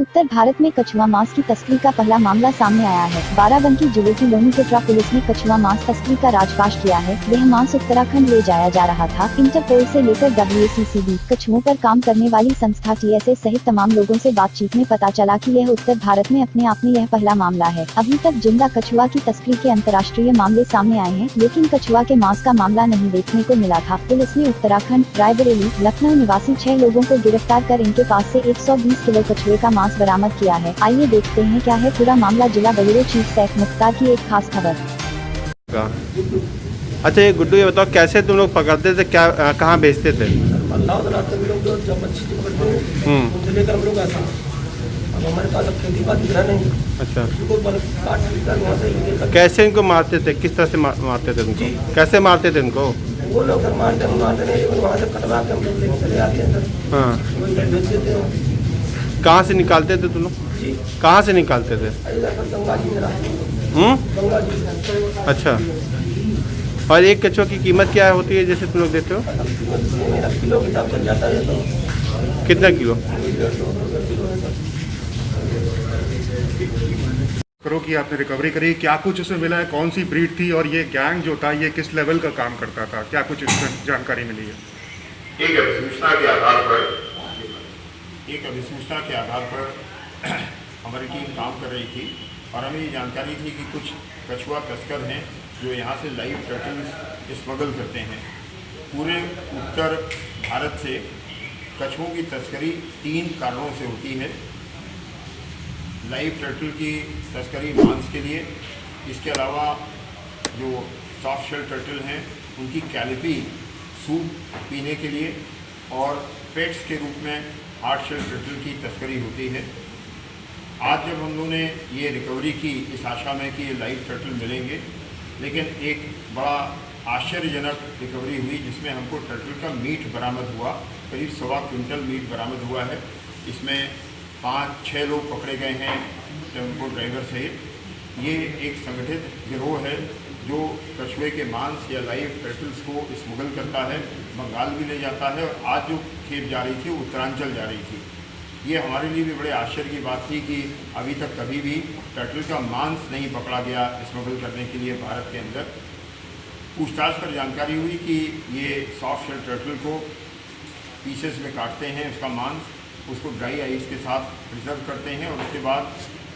उत्तर भारत में कछुआ मांस की तस्करी का पहला मामला सामने आया है। बाराबंकी जिले की लोनीकोटरा पुलिस ने कछुआ मांस तस्करी का राजपाश किया है। यह मांस उत्तराखंड ले जाया जा रहा था। इंटरपोल से लेकर WCCB, कछुओं पर काम करने वाली संस्था TSA सहित तमाम लोगों से बातचीत में पता चला कि यह उत्तर भारत में अपने आप में यह पहला मामला है। अभी तक जिंदा कछुआ की तस्करी के अंतर्राष्ट्रीय मामले सामने आए हैं, लेकिन कछुआ के मांस का मामला नहीं देखने को मिला था। पुलिस ने उत्तराखंड, रायबरेली, लखनऊ निवासी 6 लोगों को गिरफ्तार कर इनके पास से 120 किलो कछुए का मांस बरामद किया है। आइए देखते हैं क्या है पूरा मामला। जिला ब्यूरो चीफ सैफ मुख्तार की एक खास खबर। अच्छा, ये गुड्डू, ये बताओ कैसे तुम लोग पकड़ते थे, क्या कहाँ बेचते थे? हमारे पास अब खेती का दिख रहा नहीं। अच्छा, काट कैसे इनको मारते थे, किस तरह से मारते थे उनको? कैसे मारते थे उनको? वो लोग मारते नहीं, वहाँ से कटवा के हम लोग लेके चले आते हैं। हाँ, बेच देते हैं। कहाँ से निकालते थे तुम लोग? जी, कहाँ से निकालते थे? गंगा जी में गंगा जी में। अच्छा, और एक कछुआ की कीमत क्या होती है जैसे तुम लोग देते हो? मेरा किलो के हिसाब से जाता है। तो कितना किलो? करो कि आपने रिकवरी करी, क्या कुछ उसमें मिला है, कौन सी ब्रीड थी और ये गैंग जो था ये किस लेवल का काम करता था, क्या कुछ इसमें जानकारी मिली है? एक अभिसूचना के आधार पर हमारी टीम काम कर रही थी और हमें ये जानकारी थी कि कुछ कछुआ तस्कर हैं जो यहाँ से लाइव टर्टल्स स्मगल करते हैं। पूरे उत्तर भारत से कछुओं की तस्करी 3 कारणों से होती है। लाइव टर्टल की तस्करी मांस के लिए, इसके अलावा जो सॉफ्ट शेल टर्टल हैं उनकी कैलिपी सूप पीने के लिए, और पेट्स के रूप में हार्ड शेल टर्टल की तस्करी होती है। आज जब हम लोगों ने ये रिकवरी की इस आशा में कि ये लाइव टर्टल मिलेंगे, लेकिन एक बड़ा आश्चर्यजनक रिकवरी हुई जिसमें हमको टर्टल का मीट बरामद हुआ। करीब 1.25 क्विंटल मीट बरामद हुआ है। इसमें 5-6 लोग पकड़े गए हैं, टेम्पो ड्राइवर सहित। ये एक संगठित गिरोह है जो कछुए के मांस या लाइव टर्टल्स को स्मगल करता है, बंगाल भी ले जाता है, और आज जो खेप जा रही थी वो उत्तरांचल जा रही थी। ये हमारे लिए भी बड़े आश्चर्य की बात थी कि अभी तक कभी भी टर्टल का मांस नहीं पकड़ा गया स्मगल करने के लिए भारत के अंदर। पूछताछ पर जानकारी हुई कि ये सॉफ्ट शेल टर्टल को पीसेस में काटते हैं, उसका मांस, उसको ड्राई आइस के साथ प्रिजर्व करते हैं, और उसके बाद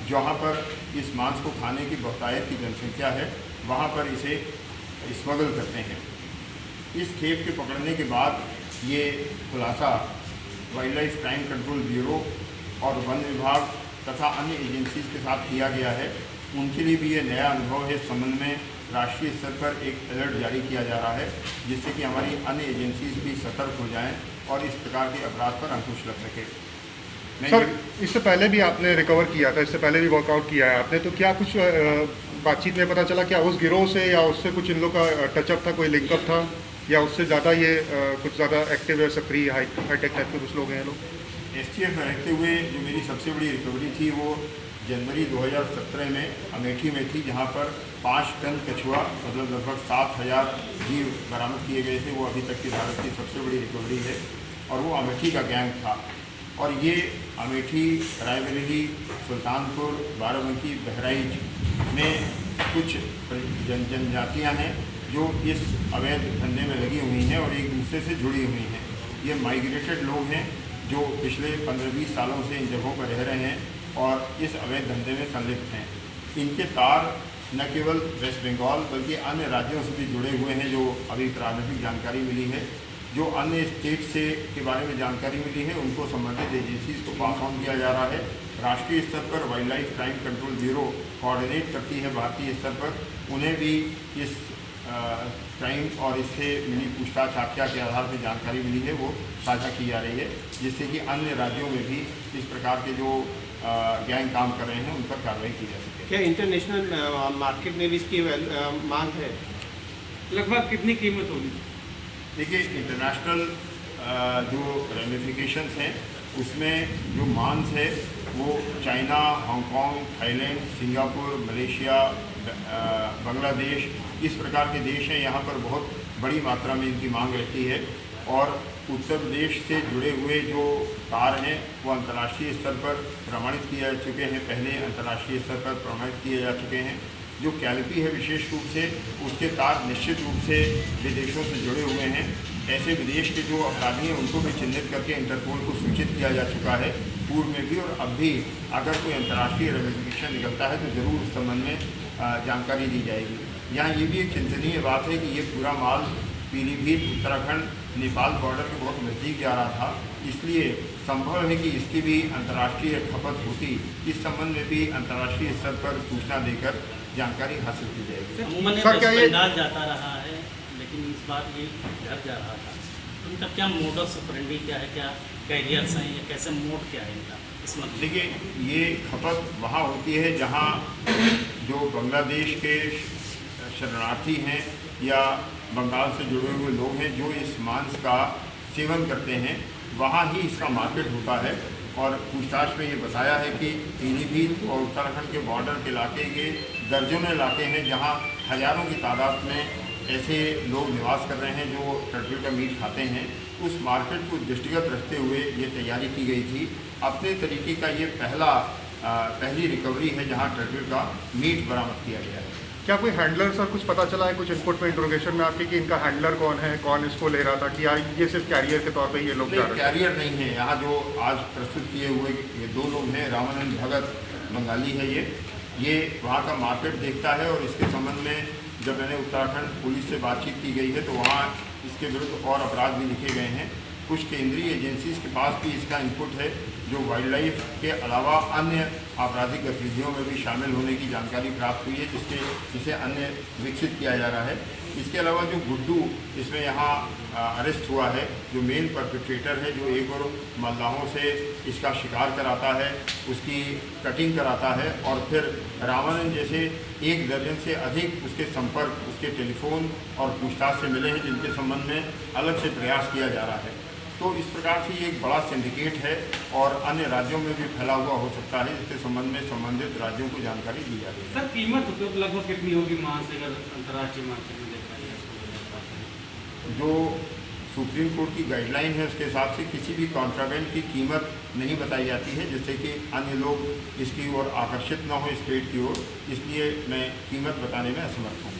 जहाँ पर इस मांस को खाने की बहुतायत की जनसंख्या है वहाँ पर इसे स्मगल करते हैं। इस खेप के पकड़ने के बाद ये खुलासा wild life crime control bureau और वन विभाग तथा अन्य एजेंसीज के साथ किया गया है। उनके लिए भी ये नया अनुभव है। इस संबंध में राष्ट्रीय स्तर पर एक अलर्ट जारी किया जा रहा है जिससे कि हमारी अन्य एजेंसीज भी सतर्क हो जाएं और इस प्रकार के अपराध पर अंकुश लग सके। सर, इससे पहले भी आपने रिकवर किया था, इससे पहले भी वर्कआउट किया है आपने, तो क्या कुछ बातचीत में पता चला क्या उस गिरोह से या उससे कुछ इन लोग का टचअप था, कोई लिंकअप था, या उससे ज़्यादा ये कुछ ज़्यादा एक्टिव है, सक्रिय हाईटेक टाइप के कुछ लोग हैं लोग? STF में रहते हुए जो मेरी सबसे बड़ी रिकवरी थी वो जनवरी 2017 में अमेठी में थी, जहाँ पर 5 टन कछुआ, मतलब लगभग 7,000 जीव बरामद किए गए थे। वो अभी तक की भारत की सबसे बड़ी रिकवरी है, और वो अमेठी का गैंग था। और ये अमेठी, रायबरेली, सुल्तानपुर, बाराबंकी, बहराइच में कुछ जनजातियाँ हैं जो इस अवैध धंधे में लगी हुई हैं और एक दूसरे से जुड़ी हुई हैं। ये माइग्रेटेड लोग हैं जो पिछले 15-20 सालों से इन जगहों पर रह रहे हैं और इस अवैध धंधे में संलिप्त हैं। इनके तार न केवल वेस्ट बंगाल बल्कि अन्य राज्यों से भी जुड़े हुए हैं, जो अभी प्रारंभिक जानकारी मिली है। जो अन्य स्टेट से के बारे में जानकारी मिली है उनको संबंधित एजेंसीज को पास ऑन किया जा रहा है। राष्ट्रीय स्तर पर wild life crime control bureau coordinate करती है भारतीय स्तर पर, उन्हें भी इस क्राइम और इससे मिली पूछताछ आख्या के आधार पर जानकारी मिली है वो साझा की जा रही है, जिससे कि अन्य राज्यों में भी इस प्रकार के जो गैंग काम कर रहे हैं उन पर कार्रवाई की जा सके। क्या इंटरनेशनल मार्केट में भी इसकी मांग है? लगभग कितनी कीमत होगी? देखिए, इंटरनेशनल जो रेमिफिकेशंस हैं उसमें जो मांस है वो China, Hong Kong, Thailand, Singapore, Malaysia, Bangladesh, इस प्रकार के देश हैं। यहाँ पर बहुत बड़ी मात्रा में इनकी मांग रहती है और उत्तर प्रदेश से जुड़े हुए जो तार हैं वो अंतर्राष्ट्रीय स्तर पर प्रमाणित किए जा चुके हैं, पहले अंतर्राष्ट्रीय स्तर पर प्रमाणित किए जा चुके हैं। जो कैलिपी है विशेष रूप से उसके तार निश्चित रूप से विदेशों से जुड़े हुए हैं। ऐसे विदेश के जो अपराधी हैं उनको भी चिन्हित करके इंटरपोल को सूचित किया जा चुका है पूर्व में भी, और अब भी अगर कोई अंतर्राष्ट्रीय रेमिफिकेशन निकलता है तो ज़रूर इस संबंध में जानकारी दी जाएगी। यहाँ ये भी एक चिंतनीय बात है कि ये पूरा माल पीलीभीत उत्तराखंड नेपाल बॉर्डर के बहुत नज़दीक जा रहा था, इसलिए संभव है कि इसकी भी अंतर्राष्ट्रीय खपत होती। इस संबंध में भी अंतर्राष्ट्रीय स्तर पर सूचना देकर जानकारी हासिल की जाएगी। अमूमन सर, क्या ये बंगाल जाता रहा है, लेकिन इस बार ये घर जा रहा था, तो इनका क्या मोडस ऑपरेंडी क्या है, क्या कैरियर्स हैं या कैसे मोड क्या है इनका? इसमें देखिए, ये खपत वहाँ होती है जहाँ जो बांग्लादेश के शरणार्थी हैं या बंगाल से जुड़े हुए लोग हैं जो इस मांस का सेवन करते हैं, वहाँ ही इसका मार्केट होता है। और पूछताछ में ये बताया है कि पीलीभीत और उत्तराखंड के बॉर्डर के इलाके ये दर्जनों इलाके हैं जहाँ हज़ारों की तादाद में ऐसे लोग निवास कर रहे हैं जो टर्टल का मीट खाते हैं। उस मार्केट को दृष्टिगत रखते हुए ये तैयारी की गई थी। अपने तरीके का ये पहली रिकवरी है जहाँ टर्टल का मीट बरामद किया गया है। क्या कोई हैंडलर सर कुछ पता चला है कुछ इनपुट में इंट्रोगेशन में आपके कि इनका हैंडलर कौन है, कौन इसको ले रहा था, कि ये सिर्फ कैरियर के तौर पे ये लोग जा रहे हैं? कैरियर नहीं है। यहाँ जो आज प्रस्तुत किए हुए ये दो लोग हैं, रामानंद भगत बंगाली है, ये वहाँ का मार्केट देखता है। और इसके संबंध में जब मैंने उत्तराखंड पुलिस से बातचीत की गई है तो वहाँ इसके विरुद्ध और अपराध भी लिखे गए हैं। कुछ केंद्रीय एजेंसीज के पास भी इसका इनपुट है जो वाइल्ड लाइफ के अलावा अन्य आपराधिक गतिविधियों में भी शामिल होने की जानकारी प्राप्त हुई है, जिसे अन्य विकसित किया जा रहा है। इसके अलावा जो गुड्डू इसमें यहाँ अरेस्ट हुआ है, जो मेन परपेट्रेटर है, जो एक और मल्लाहों से इसका शिकार कराता है, उसकी कटिंग कराता है और फिर रामानंद जैसे 1 दर्जन से अधिक उसके संपर्क, उसके टेलीफोन और पूछताछ से मिले हैं जिनके संबंध में अलग से प्रयास किया जा रहा है। तो इस प्रकार से ये एक बड़ा सिंडिकेट है और अन्य राज्यों में भी फैला हुआ हो सकता है, जिसके संबंध में संबंधित राज्यों को जानकारी दी जा रही है। सर, कीमत तो लगभग कितनी होगी मांस अगर अंतर्राष्ट्रीय मार्केट में देखा जाए? जो सुप्रीम कोर्ट की गाइडलाइन है उसके हिसाब से किसी भी कॉन्ट्राबेंड की कीमत नहीं बताई जाती है, जिससे कि अन्य लोग इसकी ओर आकर्षित न हो स्टेट की ओर, इसलिए मैं कीमत बताने में असमर्थ हूँ।